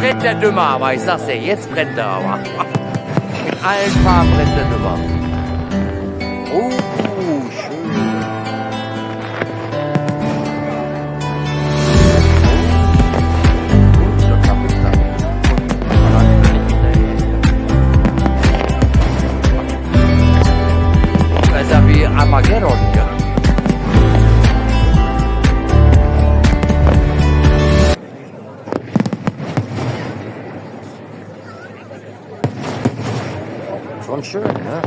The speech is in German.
brennt der Dümmer aber, ich sag's dir, jetzt brennt er aber. In allen Farben brennt der Dümmer. Oh, schön. Der Kapitel. Das ist ja wie Armageddon hier. Schon schön, ne?